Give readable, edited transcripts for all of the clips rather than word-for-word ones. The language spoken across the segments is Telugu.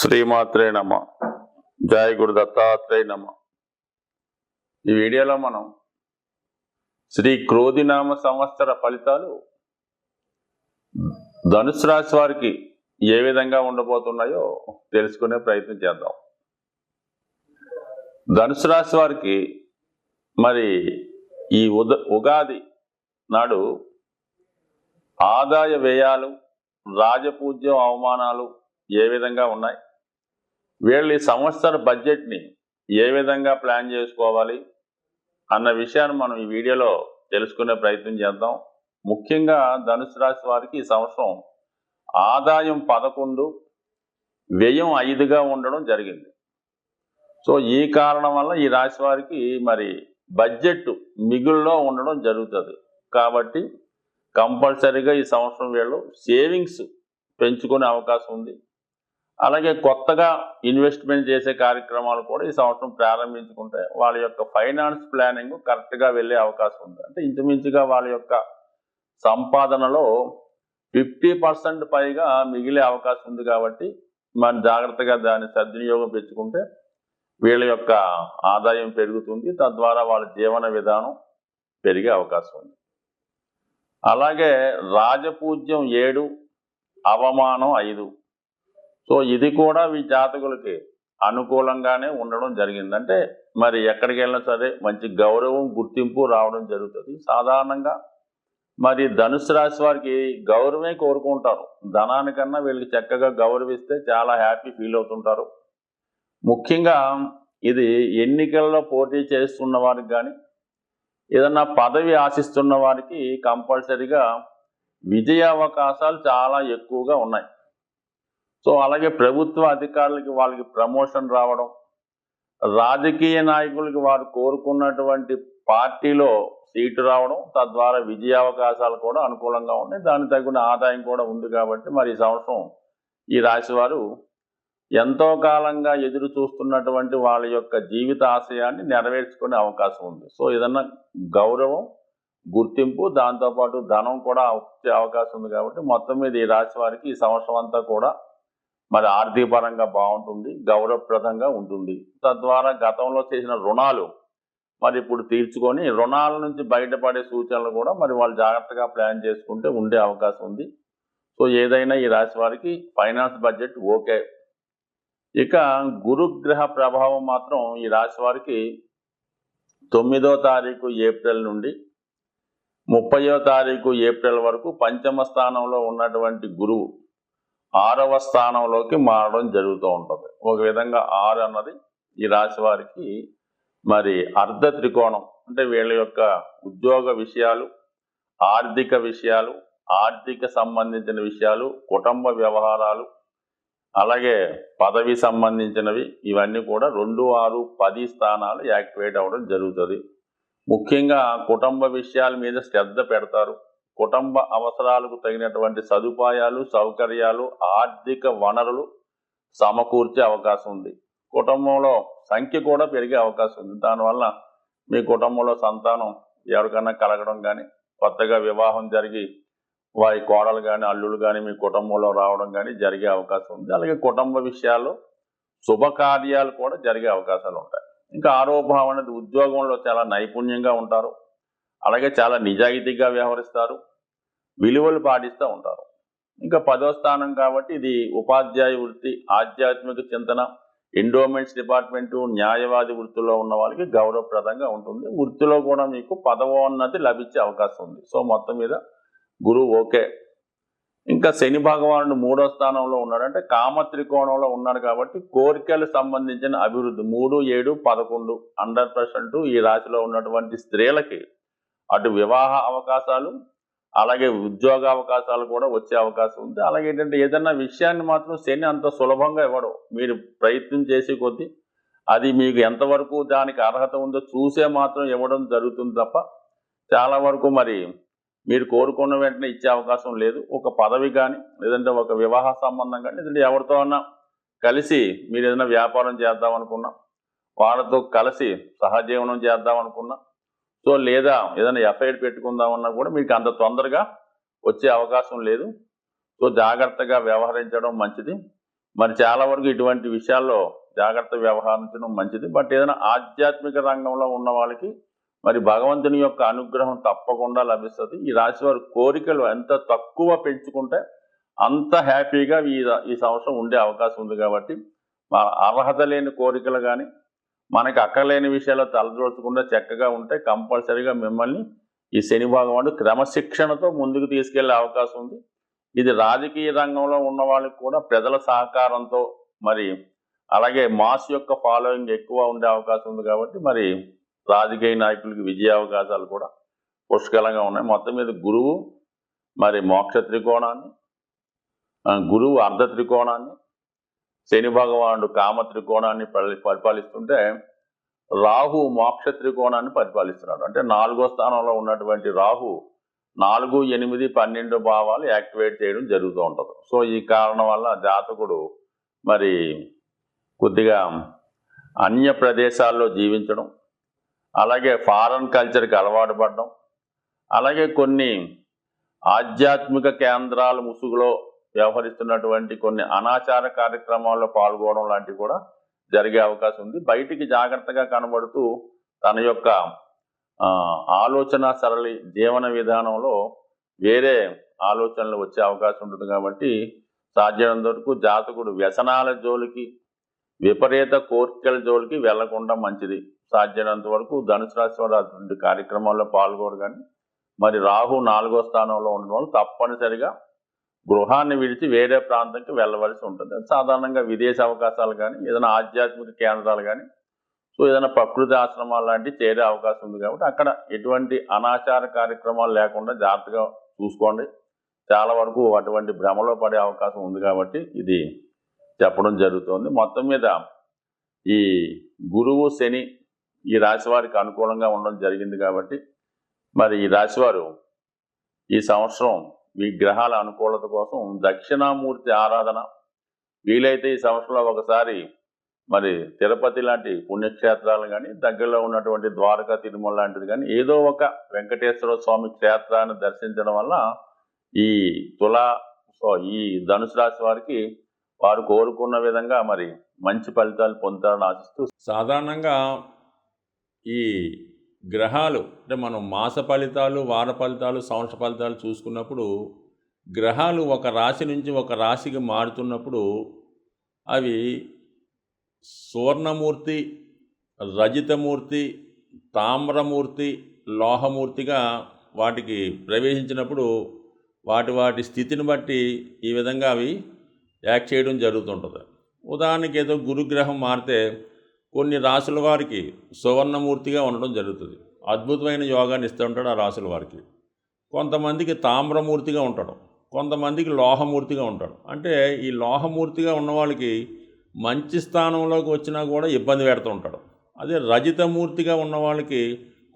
శ్రీమాత్రే నమ. జయ గురు దత్తాత్రేయ నమ. ఈ వీడియోలో మనం శ్రీ క్రోధినామ సంవత్సర ఫలితాలు ధనుసు రాశి వారికి ఏ విధంగా ఉండబోతున్నాయో తెలుసుకునే ప్రయత్నం చేద్దాం. ధనుసు రాశి వారికి మరి ఈ ఉగాది నాడు ఆదాయ వ్యయాలు, రాజపూజ్యం, అవమానాలు ఏ విధంగా ఉన్నాయి, వీళ్ళు ఈ సంవత్సర బడ్జెట్ని ఏ విధంగా ప్లాన్ చేసుకోవాలి అన్న విషయాన్ని మనం ఈ వీడియోలో తెలుసుకునే ప్రయత్నం చేద్దాం. ముఖ్యంగా ధనుసు రాశి వారికి ఈ సంవత్సరం ఆదాయం 11, వ్యయం 5గా ఉండడం జరిగింది. సో ఈ కారణం వల్ల ఈ రాశి వారికి మరి బడ్జెట్ మిగుల్లో ఉండడం జరుగుతుంది. కాబట్టి కంపల్సరీగా ఈ సంవత్సరం వీళ్ళు సేవింగ్స్ పెంచుకునే అవకాశం ఉంది. అలాగే కొత్తగా ఇన్వెస్ట్మెంట్ చేసే కార్యక్రమాలు కూడా ఈ సంవత్సరం ప్రారంభించుకుంటే వాళ్ళ యొక్క ఫైనాన్స్ ప్లానింగ్ కరెక్ట్గా వెళ్ళే అవకాశం ఉంది. అంటే ఇంచుమించుగా వాళ్ళ యొక్క సంపాదనలో 50% పైగా మిగిలే అవకాశం ఉంది. కాబట్టి మరి జాగ్రత్తగా దాన్ని సద్వినియోగం పెంచుకుంటే వీళ్ళ యొక్క ఆదాయం పెరుగుతుంది, తద్వారా వాళ్ళ జీవన విధానం పెరిగే అవకాశం ఉంది. అలాగే రాజపూజ్యం 7, అవమానం 5. సో ఇది కూడా ఈ జాతకులకి అనుకూలంగానే ఉండడం జరిగింది. అంటే మరి ఎక్కడికి వెళ్ళినా సరే మంచి గౌరవం, గుర్తింపు రావడం జరుగుతుంది. సాధారణంగా మరి ధనుసు రాశి వారికి గౌరవమే కోరుకుంటారు. ధనానికన్నా వీళ్ళకి చక్కగా గౌరవిస్తే చాలా హ్యాపీ ఫీల్ అవుతుంటారు. ముఖ్యంగా ఇది ఎన్నికల్లో పోటీ చేస్తున్న వారికి కానీ, ఏదన్నా పదవి ఆశిస్తున్న వారికి కంపల్సరీగా విజయ అవకాశాలు చాలా ఎక్కువగా ఉన్నాయి. సో అలాగే ప్రభుత్వ అధికారులకి వాళ్ళకి ప్రమోషన్ రావడం, రాజకీయ నాయకులకి వారు కోరుకున్నటువంటి పార్టీలో సీటు రావడం, తద్వారా విజయ అవకాశాలు కూడా అనుకూలంగా ఉన్నాయి. దానికి తగిన ఆదాయం కూడా ఉంది. కాబట్టి మరి ఈ సంవత్సరం ఈ రాశి వారు ఎంతో కాలంగా ఎదురు చూస్తున్నటువంటి వాళ్ళ యొక్క జీవిత ఆశయాన్ని నెరవేర్చుకునే అవకాశం ఉంది. సో ఏదన్నా గౌరవం, గుర్తింపు, దాంతోపాటు ధనం కూడా వచ్చే అవకాశం ఉంది. కాబట్టి మొత్తం మీద ఈ రాశి వారికి ఈ సంవత్సరం అంతా కూడా మరి ఆర్థిక పరంగా బాగుంటుంది, గౌరవప్రదంగా ఉంటుంది. తద్వారా గతంలో చేసిన రుణాలు మరి ఇప్పుడు తీర్చుకొని రుణాల నుంచి బయటపడే సూచనలు కూడా మరి వాళ్ళు జాగ్రత్తగా ప్లాన్ చేసుకుంటే ఉండే అవకాశం ఉంది. సో ఏదైనా ఈ రాశి వారికి ఫైనాన్స్ బడ్జెట్ ఓకే. ఇక గురుగ్రహ ప్రభావం మాత్రం ఈ రాశి వారికి 9వ తారీఖు ఏప్రిల్ నుండి 30వ తారీఖు ఏప్రిల్ వరకు పంచమ స్థానంలో ఉన్నటువంటి గురువు 6వ స్థానంలోకి మారడం జరుగుతూ ఉంటుంది. ఒక విధంగా 6 అన్నది ఈ రాశి వారికి మరి అర్ధ త్రికోణం. అంటే వీళ్ళ యొక్క ఉద్యోగ విషయాలు, ఆర్థిక విషయాలు, ఆర్థిక సంబంధించిన విషయాలు, కుటుంబ వ్యవహారాలు, అలాగే పదవి సంబంధించినవి, ఇవన్నీ కూడా 2, 6, 10 స్థానాలు యాక్టివేట్ అవ్వడం జరుగుతుంది. ముఖ్యంగా కుటుంబ విషయాల మీద శ్రద్ధ పెడతారు. కుటుంబ అవసరాలకు తగినటువంటి సదుపాయాలు, సౌకర్యాలు, ఆర్థిక వనరులు సమకూర్చే అవకాశం ఉంది. కుటుంబంలో సంఖ్య కూడా పెరిగే అవకాశం ఉంది. దానివల్ల మీ కుటుంబంలో సంతానం ఎవరికైనా కలగడం కానీ, కొత్తగా వివాహం జరిగి వారి కోడలు కానీ, అల్లులు కానీ మీ కుటుంబంలో రావడం కానీ జరిగే అవకాశం ఉంది. అలాగే కుటుంబ విషయాల్లో శుభకార్యాలు కూడా జరిగే అవకాశాలు ఉంటాయి. ఇంకా 6వ భావం అనేది ఉద్యోగంలో చాలా నైపుణ్యంగా ఉంటారు. అలాగే చాలా నిజాయితీగా వ్యవహరిస్తారు, విలువలు పాటిస్తూ ఉంటారు. ఇంకా 10వ స్థానం కాబట్టి ఇది ఉపాధ్యాయ వృత్తి, ఆధ్యాత్మిక చింతన, ఎండోమెంట్స్ డిపార్ట్మెంటు, న్యాయవాది వృత్తిలో ఉన్న వాళ్ళకి గౌరవప్రదంగా ఉంటుంది. వృత్తిలో కూడా మీకు పదవోన్నతి లభించే అవకాశం ఉంది. సో మొత్తం మీద గురువు ఓకే. ఇంకా శని భగవానుడు 3వ స్థానంలో ఉన్నాడు. అంటే కామ త్రికోణంలో ఉన్నాడు. కాబట్టి కోరికలకు సంబంధించిన అభివృద్ధి 3, 7, 11 100% ఈ రాశిలో ఉన్నటువంటి స్త్రీలకి అటు వివాహ అవకాశాలు, అలాగే ఉద్యోగ అవకాశాలు కూడా వచ్చే అవకాశం ఉంది. అలాగే ఏంటంటే ఏదన్నా విషయాన్ని మాత్రం శని అంత సులభంగా ఇవ్వడం. మీరు ప్రయత్నం చేసే కొద్దీ అది మీకు ఎంతవరకు దానికి అర్హత ఉందో చూసే మాత్రం ఇవ్వడం జరుగుతుంది తప్ప చాలా వరకు మరి మీరు కోరుకున్న వెంటనే ఇచ్చే అవకాశం లేదు. ఒక పదవి కానీ, లేదంటే ఒక వివాహ సంబంధం కానీ, లేదంటే ఎవరితో అన్నా కలిసి మీరు ఏదైనా వ్యాపారం చేద్దాం అనుకున్నా, వాళ్ళతో కలిసి సహజీవనం చేద్దాం అనుకున్నా, సో లేదా ఏదైనా ఎఫ్ఐఆర్ పెట్టుకుందామన్నా కూడా మీకు అంత తొందరగా వచ్చే అవకాశం లేదు. సో జాగ్రత్తగా వ్యవహరించడం మంచిది. మరి చాలా వరకు ఇటువంటి విషయాల్లో జాగ్రత్త వ్యవహరించడం మంచిది. బట్ ఏదైనా ఆధ్యాత్మిక రంగంలో ఉన్న వాళ్ళకి మరి భగవంతుని యొక్క అనుగ్రహం తప్పకుండా లభిస్తుంది. ఈ రాశి వారి కోరికలు ఎంత తక్కువ పెంచుకుంటే అంత హ్యాపీగా ఈ సంవత్సరం ఉండే అవకాశం ఉంది. కాబట్టి అర్హత లేని కోరికలు కానీ మనకి అక్కర్లేని విషయాల్లో తలదూర్చకుండా చక్కగా ఉంటే కంపల్సరీగా మిమ్మల్ని ఈ శని భగవానుడు క్రమశిక్షణతో ముందుకు తీసుకెళ్లే అవకాశం ఉంది. ఇది రాజకీయ రంగంలో ఉన్న వాళ్ళకి కూడా ప్రజల సహకారంతో మరి అలాగే మాస్ యొక్క ఫాలోయింగ్ ఎక్కువ ఉండే అవకాశం ఉంది. కాబట్టి మరి రాజకీయ నాయకులకి విజయ అవకాశాలు కూడా పుష్కలంగా ఉన్నాయి. మొత్తం మీద గురువు మరి మోక్ష త్రికోణాన్ని, గురువు అర్ధ త్రికోణాన్ని, శని భగవానుడు కామ త్రికోణాన్ని పరిపాలిస్తుంటే రాహు మోక్ష త్రికోణాన్ని పరిపాలిస్తున్నాడు. అంటే 4వ స్థానంలో ఉన్నటువంటి రాహు 4, 8, 12 భావాలు యాక్టివేట్ చేయడం జరుగుతూ ఉంటుంది. సో ఈ కారణం వల్ల జాతకుడు మరి కొద్దిగా అన్య ప్రదేశాల్లో జీవించడం, అలాగే ఫారెన్ కల్చర్కి అలవాటు పడడం, అలాగే కొన్ని ఆధ్యాత్మిక కేంద్రాల ముసుగులో వ్యవహరిస్తున్నటువంటి కొన్ని అనాచార కార్యక్రమాల్లో పాల్గొనడం లాంటివి కూడా జరిగే అవకాశం ఉంది. బయటికి జాగ్రత్తగా కనబడుతూ తన యొక్క ఆలోచన సరళి జీవన విధానంలో వేరే ఆలోచనలు వచ్చే అవకాశం ఉంటుంది. కాబట్టి సాధ్యమైనంత వరకు జాతకుడు వ్యసనాల జోలికి, విపరీత కోరికల జోలికి వెళ్లకుండా మంచిది. సాధ్యమైనంత వరకు ధనుసు రాశి వారు అటువంటి కార్యక్రమాల్లో పాల్గొరు. కానీ మరి రాహు 4వ స్థానంలో ఉండడం వల్ల తప్పనిసరిగా గృహాన్ని విడిచి వేరే ప్రాంతంకి వెళ్ళవలసి ఉంటుంది. సాధారణంగా విదేశ అవకాశాలు కానీ ఏదైనా ఆధ్యాత్మిక కేంద్రాలు కానీ సో ఏదైనా ప్రకృతి ఆశ్రమాలు లాంటివి చేరే అవకాశం ఉంది. కాబట్టి అక్కడ ఎటువంటి అనాచార కార్యక్రమాలు లేకుండా జాగ్రత్తగా చూసుకోండి. చాలా వరకు అటువంటి భ్రమలో పడే అవకాశం ఉంది. కాబట్టి ఇది చెప్పడం జరుగుతుంది. మొత్తం మీద ఈ గురువు శని ఈ రాశి వారికి అనుకూలంగా ఉండడం జరిగింది. కాబట్టి మరి ఈ రాశివారు ఈ సంవత్సరం మీ గ్రహాల అనుకూలత కోసం దక్షిణామూర్తి ఆరాధన వీలైతే ఈ సంవత్సరంలో ఒకసారి మరి తిరుపతి లాంటి పుణ్యక్షేత్రాలు కానీ దగ్గరలో ఉన్నటువంటి ద్వారకా తిరుమల లాంటిది కానీ ఏదో ఒక వెంకటేశ్వర స్వామి క్షేత్రాన్ని దర్శించడం వల్ల ఈ ధనుసు రాశి వారికి వారు కోరుకున్న విధంగా మరి మంచి ఫలితాలు పొందుతారని ఆశిస్తూ, సాధారణంగా ఈ గ్రహాలు అంటే మనం మాస ఫలితాలు, వార ఫలితాలు, సంవత్సర ఫలితాలు చూసుకున్నప్పుడు గ్రహాలు ఒక రాశి నుంచి ఒక రాశికి మారుతున్నప్పుడు అవి సువర్ణమూర్తి, రజితమూర్తి, తామ్రమూర్తి, లోహమూర్తిగా వాటికి ప్రవేశించినప్పుడు వాటి స్థితిని బట్టి ఈ విధంగా అవి యాక్ట్ చేయడం జరుగుతుంటుంది. ఉదాహరణకి ఏదో గురుగ్రహం మారితే కొన్ని రాశుల వారికి సువర్ణమూర్తిగా ఉండడం జరుగుతుంది. అద్భుతమైన యోగాన్ని ఇస్తూ ఉంటాడు ఆ రాశుల వారికి. కొంతమందికి తామ్రమూర్తిగా ఉంటాడు, కొంతమందికి లోహమూర్తిగా ఉంటాడు. అంటే ఈ లోహమూర్తిగా ఉన్న వాళ్ళకి మంచి స్థానంలోకి వచ్చినా కూడా ఇబ్బంది పెడుతూ ఉంటాడు. అదే రజితమూర్తిగా ఉన్న వాళ్ళకి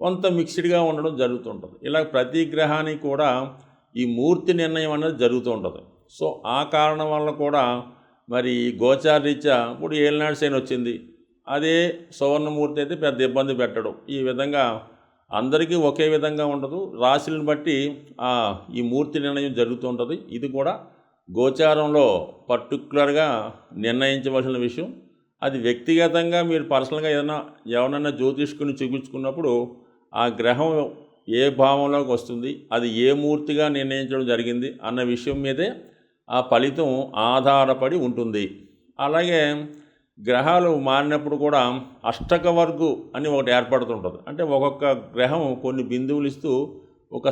కొంత మిక్స్డ్గా ఉండడం జరుగుతుంటుంది. ఇలా ప్రతి గ్రహానికి కూడా ఈ మూర్తి నిర్ణయం అనేది జరుగుతూ ఉంటుంది. సో ఆ కారణం వల్ల కూడా మరి గోచారరీత్యా ఇప్పుడు ఏలినాడు శని వచ్చింది, అదే సువర్ణమూర్తి అయితే పెద్ద ఇబ్బంది పెట్టడం. ఈ విధంగా అందరికీ ఒకే విధంగా ఉండదు, రాశులను బట్టి ఈ మూర్తి నిర్ణయం జరుగుతూ ఉంటుంది. ఇది కూడా గోచారంలో పర్టికులర్గా నిర్ణయించవలసిన విషయం. అది వ్యక్తిగతంగా మీరు పర్సనల్గా ఎవరన్నా జ్యోతిష్కుని చూపించుకున్నప్పుడు ఆ గ్రహం ఏ భావంలోకి వస్తుంది, అది ఏ మూర్తిగా నిర్ణయించడం జరిగింది అన్న విషయం మీదే ఆ ఫలితం ఆధారపడి ఉంటుంది. అలాగే గ్రహాలు మారినప్పుడు కూడా అష్టక వర్గు అని ఒకటి ఏర్పడుతుంటుంది. అంటే ఒక్కొక్క గ్రహం కొన్ని బిందువులు ఇస్తూ ఒక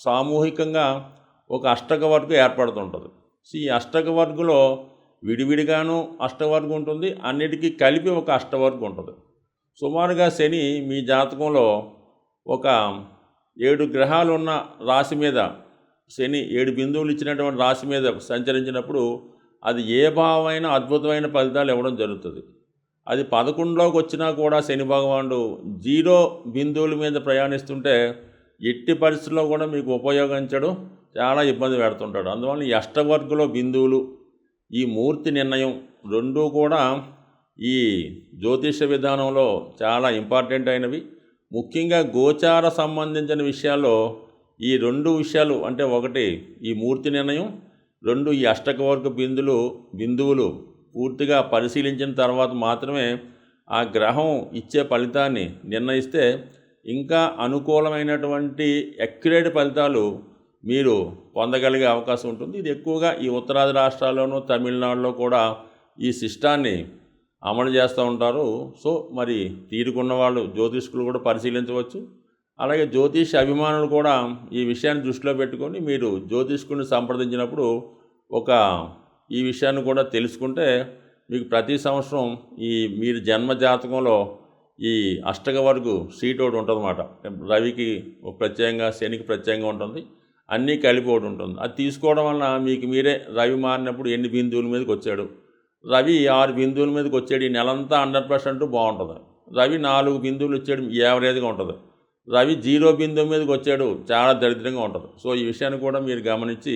సామూహికంగా ఒక అష్టక వర్గు ఏర్పడుతుంటుంది. సో ఈ అష్టక వర్గులో విడివిడిగాను అష్టవర్గం ఉంటుంది, అన్నిటికీ కలిపి ఒక అష్టవర్గం ఉంటుంది. సుమారుగా శని మీ జాతకంలో ఒక 7 గ్రహాలు ఉన్న రాశి మీద, శని 7 బిందువులు ఇచ్చినటువంటి రాశి మీద సంచరించినప్పుడు అది ఏ భావమైన అద్భుతమైన ఫలితాలు ఇవ్వడం జరుగుతుంది. అది 11లోకి వచ్చినా కూడా శని భగవానుడు 0 బిందువుల మీద ప్రయాణిస్తుంటే ఎట్టి పరిస్థితుల్లో కూడా మీకు ఉపయోగించడం చాలా ఇబ్బంది పెడుతుంటాడు. అందువల్ల ఈ అష్టవర్గులో బిందువులు, ఈ మూర్తి నిర్ణయం రెండూ కూడా ఈ జ్యోతిష విధానంలో చాలా ఇంపార్టెంట్ అయినవి. ముఖ్యంగా గోచార సంబంధించిన విషయాల్లో ఈ 2 విషయాలు, అంటే ఒకటి ఈ మూర్తి నిర్ణయం, రెండు ఈ అష్టకవర్గ బిందువులు పూర్తిగా పరిశీలించిన తర్వాత మాత్రమే ఆ గ్రహం ఇచ్చే ఫలితాన్ని నిర్ణయిస్తే ఇంకా అనుకూలమైనటువంటి అక్యురేట్ ఫలితాలు మీరు పొందగలిగే అవకాశం ఉంటుంది. ఇది ఎక్కువగా ఈ ఉత్తరాది రాష్ట్రాల్లోనూ తమిళనాడులో కూడా ఈ సిస్టాన్ని అమలు చేస్తూ ఉంటారు. సో మరి తీరుకున్న వాళ్ళు జ్యోతిష్కులు కూడా పరిశీలించవచ్చు. అలాగే జ్యోతిష్ అభిమానులు కూడా ఈ విషయాన్ని దృష్టిలో పెట్టుకొని మీరు జ్యోతిష్కుడిని సంప్రదించినప్పుడు ఈ విషయాన్ని కూడా తెలుసుకుంటే మీకు ప్రతి సంవత్సరం మీరు జన్మ జాతకంలో ఈ అష్టకవర్గు సీట్ ఒకటి ఉంటుంది అన్నమాట. రవికి ప్రత్యేకంగా, శనికి ప్రత్యేకంగా ఉంటుంది, అన్నీ కలిపి ఒకటి ఉంటుంది. అది తీసుకోవడం వలన మీకు మీరే రవి మారినప్పుడు ఎన్ని బిందువుల మీదకి వచ్చాడు, రవి 6 బిందువుల మీదకి వచ్చాడు, ఈ నెలంతా 100% బాగుంటుంది. రవి 4 బిందువులు వచ్చాడు, యావరేజ్గా ఉంటుంది. రవి 0 బిందువు మీదకి వచ్చాడు, చాలా దరిద్రంగా ఉంటుంది. సో ఈ విషయాన్ని కూడా మీరు గమనించి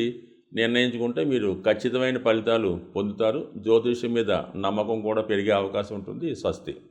నిర్ణయించుకుంటే మీరు ఖచ్చితమైన ఫలితాలు పొందుతారు. జ్యోతిష్యం మీద నమ్మకం కూడా పెరిగే అవకాశం ఉంటుంది. స్వస్తి.